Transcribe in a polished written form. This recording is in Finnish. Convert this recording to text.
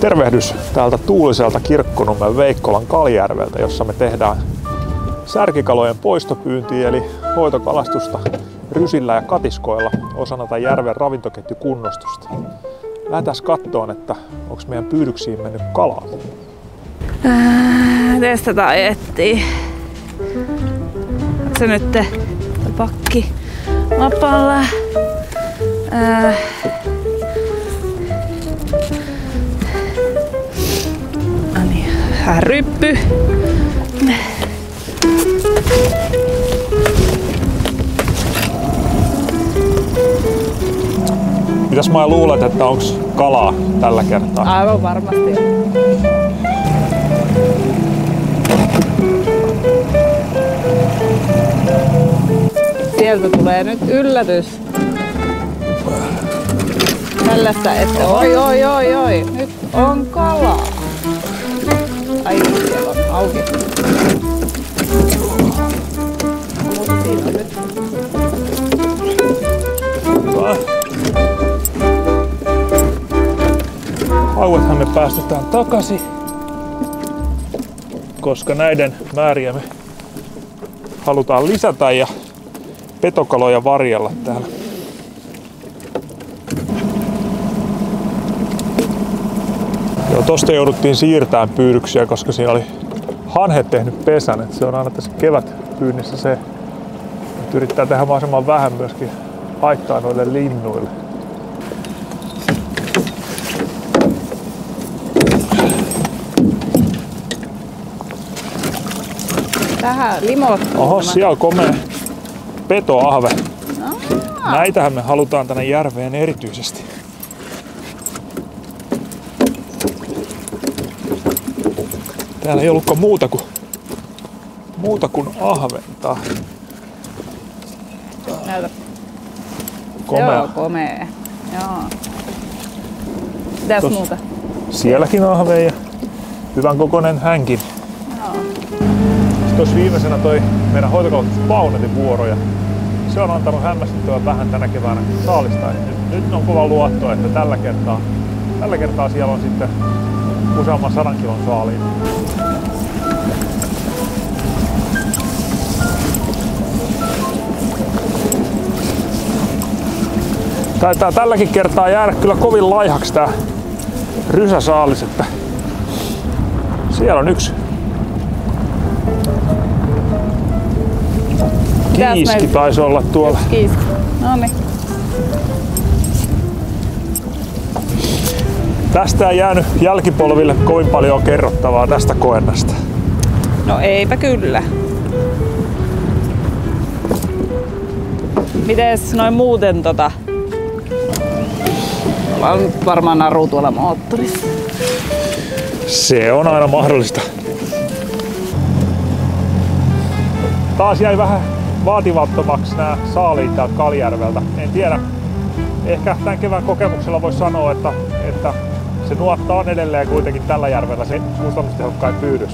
Tervehdys täältä tuuliselta Kirkkonummen Veikkolan Kaljärveltä, jossa me tehdään särkikalojen poistopyyntiä eli hoitokalastusta rysillä ja katiskoilla osana tämän järven ravintoketjukunnostusta. Lähdetään kattoon, että onko meidän pyydyksiin mennyt kalaa. Testataan etsiä. Onko se nyt pakki mapalla? Vähän ryppy. Mitäs mä luulet, että onks kalaa tällä kertaa? Aivan varmasti. Sieltä tulee nyt yllätys. Tällaista, että oi, nyt on kalaa. Ai, siellä on auki. Mutta siinä on nyt. Hauethan me päästetään takaisin, koska näiden määriä me halutaan lisätä ja petokaloja varjella täällä. Joo, tosta jouduttiin siirtämään pyydyksiä, koska siinä oli hanhet tehnyt pesän. Et se on aina tässä kevätpyynnissä se, että yrittää tehdä mahdollisimman vähän myöskin haittaa noille linnuille. Tähän limottuu. Oho, siellä on komea petoahve. Näitähän me halutaan tänne järveen erityisesti. Täällä ei ollutkaan muuta kuin ahventa. Näytä. Komea. Joo, komea. Joo. Mitäs muuta? Sielläkin ahve ja hyvän kokoinen hänkin. Joo. Tuossa viimeisenä toi meidän hoitokalastus Paunetin vuoro ja se on antanut hämmästyttävän vähän tänä keväänä saalista. Nyt on kova luotto, että tällä kertaa siellä on sitten useamman 100 kilon saaliin. Taitaa tälläkin kertaa jäädä kyllä kovin laihaksi tää rysäsaalis, että siellä on yksi kiiski taisi olla tuolla. Kiiski. Noniin. Tästä ei jäänyt jälkipolville kovin paljon kerrottavaa tästä koennasta. No eipä kyllä. Mites noin muuten on varmaan naru tuolla moottorissa. Se on aina mahdollista. Taas jäi vähän vaatimattomaksi nämä saaliit täältä Kaljärveltä. En tiedä. Ehkä tämän kevään kokemuksella voisi sanoa, että se nuotta on edelleen kuitenkin tällä järvellä se kustannustehokkain pyydys.